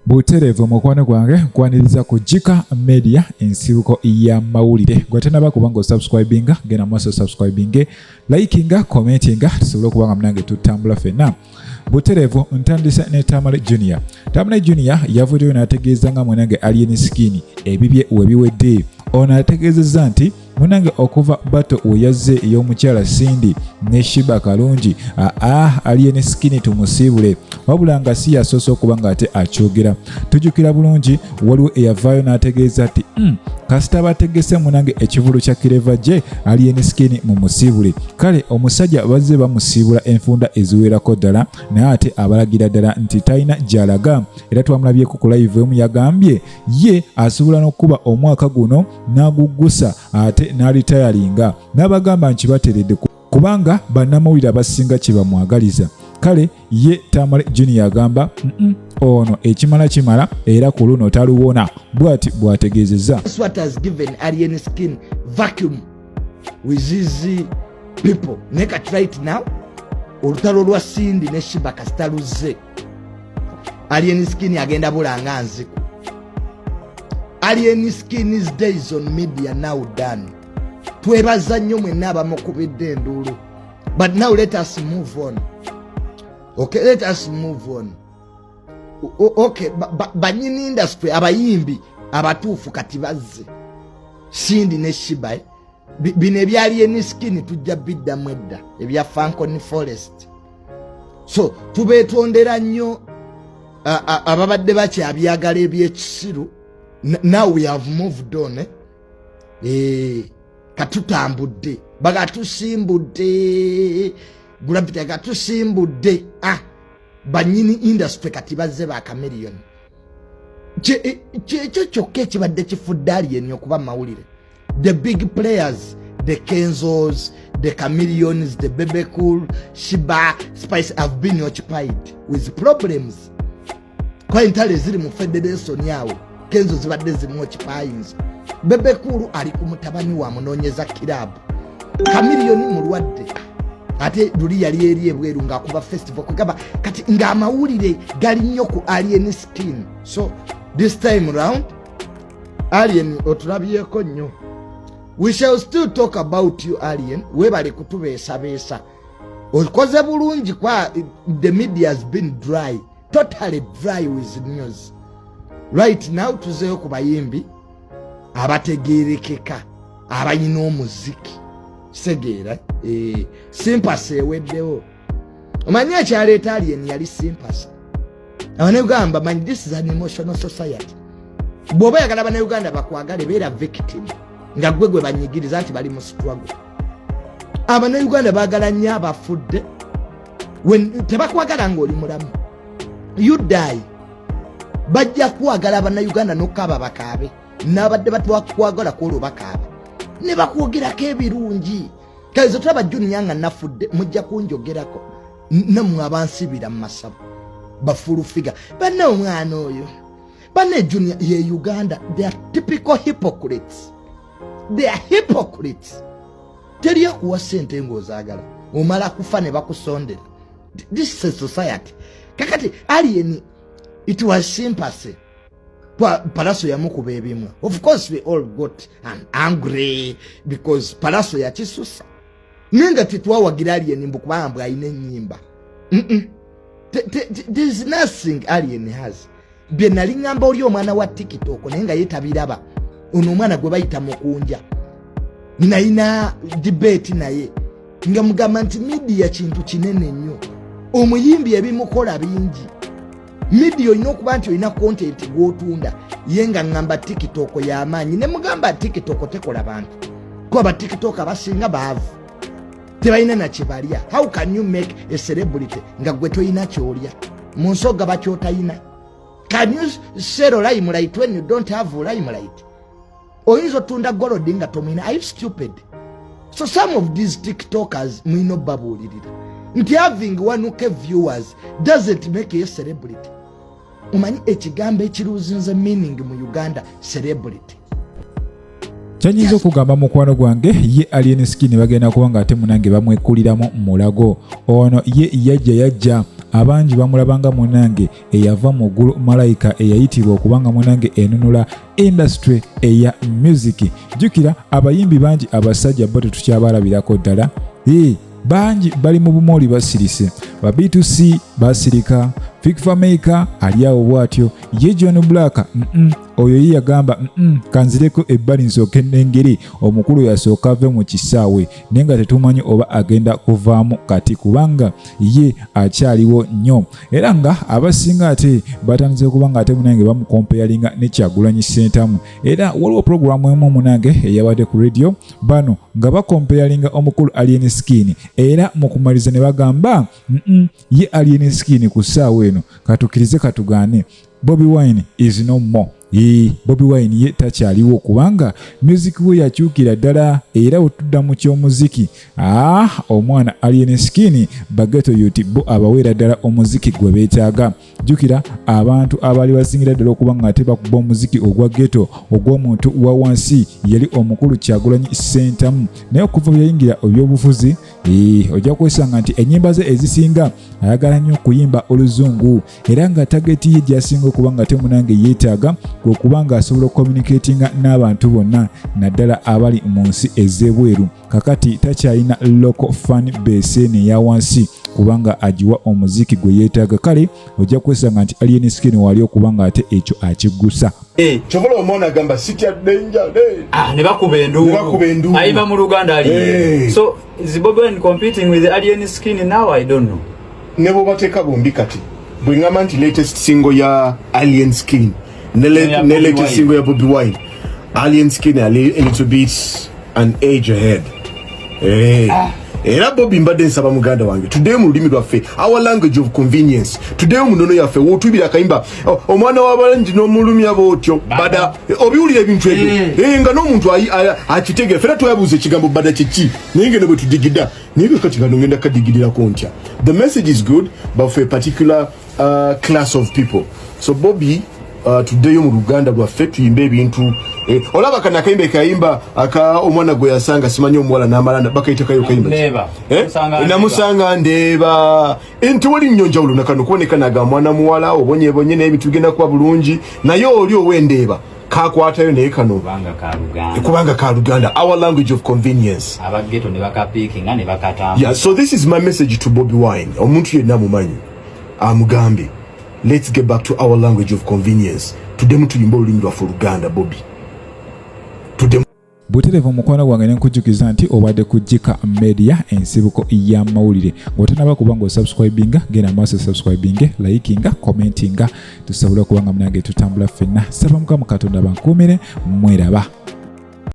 Buterevu mukwano gwange nkwaniriza kujika media ensibuko ya mawulire gwatanaba kubanga subscribinga gena maso subscribinge likinga commentinga tusobole kubanga mnange tutambula fena. Buterevu ntandisa ne Tamale Jr. Tamale Jr yavuddeo n'ategeeza nga mwanange alien skin ebibye webiwedde. Ono ategeezezza nti munange okuva bato oyazze ey'omukyala Cindy ne Shiba Kalungi alien skin tumusiibule wabula nga si yasoose okuba nga ate akyogera. Tujjukira bulungi waliwo eyavaayo n'ategeeza ati kasita bategese munange ekivulu kya kireva gye alien skin mu musiibule. Kale omusajja bazze bamusiibula enfunda eziwerako ddala naye ate abalagira ddala nti talina gy'alaga era twamulabyeko ku live emu yagambye ye asobola n'okuba omwaka guno n'aguggusa ate n'alitayalinga n'abagamba nkibateredde kubanga bannamawulire abasinga kye bamwagaliza. Kale ye Tamale Jr agamba ono ekimala kimala era ku luno taluwona bw'ati bw'ategeezezza. That's what has given alien skin vacuum with these people. Nekat right now olutalo lwa Cindy ne Shiba kasita luzze alien skin agenda bulanga nziku. Alien skin's days on media now done. Twebaza nnyo mwenna abamukubidde enduulu. But now let us move on. Okay, let us move on. Okay, banyini industry abayimbi abatuufu kati bazze Cindy ne Shiba bino ebya alien skin tujja biddamu edda ebya Fanconi Forest. So tubeetondera nnyo ababadde bakyabyagala ebyekisiru. Now we have moved on. Katutambudde bagatusimbudde gulabita gatusimbudde banyini industry kati bazze ba chameleon kyokka ekibadde kifudde alien okuba mawulire. The big players, the Kenzos, the Chameleons, the Bebe Cool, Shiba, Spice have been occupied with problems. Kwa entale ziri mu federation yawe Kenzo zibadde zimu occupied. Bebe Cool ali ku mutabani wa munoonyeza kirabu. Chameleon mulwadde ate luli yali eri ebweru ng'akuba festival kugaba kati ng'amawulire gali nnyo ku alien skin. So this time round alien otulabyeko nnyo. We shall still talk about you alien. Webale kutubeesabeesa okoze bulungi kwa the media has been dry, totally dry with news. Right now tuzeyo ku bayimbi abategerekeka abayina omuziki segeera sympathy eweddewo. Omanyi ekyaleeta alien yali sympathy. Abanayuganda manyi this is an emotional society. Bw'oba yagala Abanayuganda bakwagale beera victim nga gwe banyigiriza nti bali mu struggle. Abanayuganda baagala nnyo abafudde tebakwagala ng'oli mulamu. You die. Bajja kwagala Abanayuganda n'okkaaba bakaabe n'abadde batwakwagala kwolwo bakaaba ne bakwogerako ebirungi. Kaizo tulaba Junior nga nafudde mujja kunjogerako namwe abansibira mu masabo bafulu figure banne omwana oyo banne Junior ye Uganda. They are typical hypocrites. They are hypocrites. Teriyo kuwa sente ng'ozaagala omala kufa ne bakusondera. This is a society. Kakati alien it was sympathy. Palaso ya mukuba ebimu. Of course we all got angry because Palaso ya kisusa. Nenga titwawagira alien mbu kubanga ayina ennyimba. There is nothing alien has. Bye nali ngamba oli omwana wa TikTok nenga yetabiraba. Ono omwana gwe bayita mukunja. Naina debate naye. Nga mugamba nti media kintu kinene nnyo. Omuyimbi ebimukola bingi. Media olina okuba nti olina content gw'otunda yenga ngamba TikTok y'amaanyi ne mugamba TikTok tekola bantu kuba ba TikTok abasinga baavu tebalina na kibalya. How can you make a celebrity nga gwe toyina kyolya mu nsoga bakyotayina? Can you sell limelight when you don't have limelight? Oyinza otunda gold nga tomina? Are you stupid? So some of these TikTokers mwino babuulirira nti having 1K viewers doesn't make you a celebrity. Umanyi ekigambo ekiruzinze meaning mu Uganda celebrity. Kyanyiza okugamba mukwano gwange ye alien skin bagenda kubanga ate munange bamwekuliramu mulago. Ono ye yajja abangi bamulabanga munange eyava mu ggulu malayika eyayitibwa okubanga munange enunula industry eya music. Jukira abayimbi bangi abasajja bo tetukyabalabirako ddala. Bangi bali mu bumooli basirise, ba B2C basirika, Fikfa Maker aliawo bwatyo, ye John Black oyo ye yagamba kanzireko ebbali nsooke n'engeri omukulu yasooka ave mu kisaawe naye nga tetumanyi oba agenda kuvaamu kati kubanga ye akyaliwo nnyo. Era nga abasinga ate batandise kubanga ate munange bamukompeyalinga ne Kyagulanyi Ssentamu. Era waliwo puroguramu emu munange eyabadde ku radio bano nga bakompeyalinga omukulu Alien Skin, era mu kumaliza ne bagamba ye Alien Skin ku ssaawa eno katukirize katugaane Bobi Wine is no more. Bobi Wine ye takyaliwo kubanga music we yakyukira ddala era otudda mu ky'omuziki. Omwana Alien Skin bageto yuti bo abaweera ddala omuziki gwe beetaaga. Jukira abantu abali basingira ddala okubanga ate bakuba omuziki ogwa geto ogw'omuntu wa wansi yali omukulu Kyagulanyi Ssentamu. Naye okuva bwe yayingira ebyobufuzi ojja kwesanga nti ennyimba ze ezisinga ayagala nnyo okuyimba oluzungu, era nga tageti ye gy'asinga okubanga ate munange yeetaaga okubanga asobola okucommunicatinga n'abantu bonna naddala abali mu nsi ez'ebweru. Kakati takyalina local fan base neya wansi kubanga ajiwa omuziki gwe yeetaaga. Kale ojja kwesanga nti Alien Skin wali okubanga ate ekyo akiggusa. Chobola omwana agamba sitya danger ne bakuba endu ayiba mu Luganda ali. So is Bobi Wine competing with the Alien Skin now? I don't know. Nebo bateka bombi kati bwe ngamba nti latest single ya Alien Skin ne latest single ya Bobi Wine. Alien Skin a little bit an age ahead. Era Bobi mbadde nsaba muganda wange today mu lulimi lwaffe, our language of convenience today munono yaffe wotubira kayimba omwana w'abalangi n'omulumya bootyo bada obiwulira ebintu ebyo nga n'omuntu akitegera fera twabuuza ekigambo bada kiki naye ngeno bwe tudigida naye kati nga ngenda kadigirako ntya. The message is good but for a particular class of people. So Bobi today mu Luganda lwaffe tuyimba ebintu olaba kana kayimba kayimba aka omwana gwe yasanga simanyi omuwala n'amalanda bakayita kayo kayimba namusanga ndeeba enti wali nnyonja ulo nakano kuboneka naga mwana muwala obonyebonye n'ebintu bigenda kuba bulungi naye oli owendeeba kakwatayo naye kano kubanga ka Luganda, our language of convenience. Abageto ne bakapikinga ne bakatamba. Yeah, so this is my message to Bobi Wine. Omuntu yenna mumanyi amugambe, let's get back to our language of convenience. Tudemu tuyimba olulimi lwaffe Luganda. Bobi Buterevu mukwano gwange nenkujjukiza nti obadde ku Jika Media ensibuko ya mawulire. Ng'otanaba kubanga osubscribinga genda maaso subscribinge, likinga, commentinga tusobola kubanga munange tutambula ffenna. Saba Mukama Katonda bankuumire mweraba.